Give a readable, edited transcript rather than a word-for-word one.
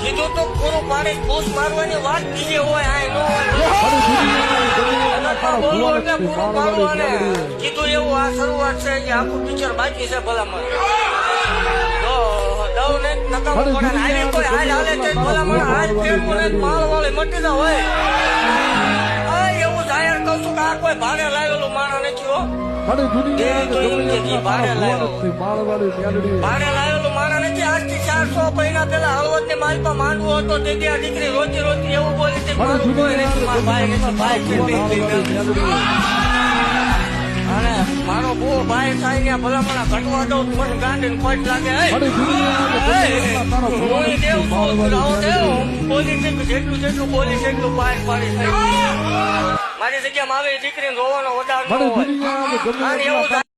કીધું તો પૂરું પાણી ઘૂસ મારવાની વાત બીજી હોય આ બોલવું એટલે પૂરું પાડવું અને કીધું એવું આ શરૂઆત છે કે આખું પિક્ચર બાકી છે ભલામણ દવ ને નકામું પડે હાલી કોઈ હાલ હાલે છે ભલામણ હાલ ફેરવું ને માલ વાળી મટી ના હોય એવું જાહેર કહું છું કે આ કોઈ ભાડે લાવેલું માણસ નથી હો ભાડે લાવેલું માણસ નથી આજથી 400 મહિના પેલા હળવદ ની માલપા માંડવો હતો તે દીકરી રોતી રોતી એવું બોલી છે મારું કોઈ નથી મારા ભાઈ નથી ભાઈ અને મારો બહુ ભાઈ થાય ને ભલામણા ઘટવા દઉં મને ગાંડી ખોટ લાગે જેટલું જેટલું બોલી એટલું પાણી પાડી થાય મારી જગ્યામાં આવે દીકરીને રોવાનો વધારે એવું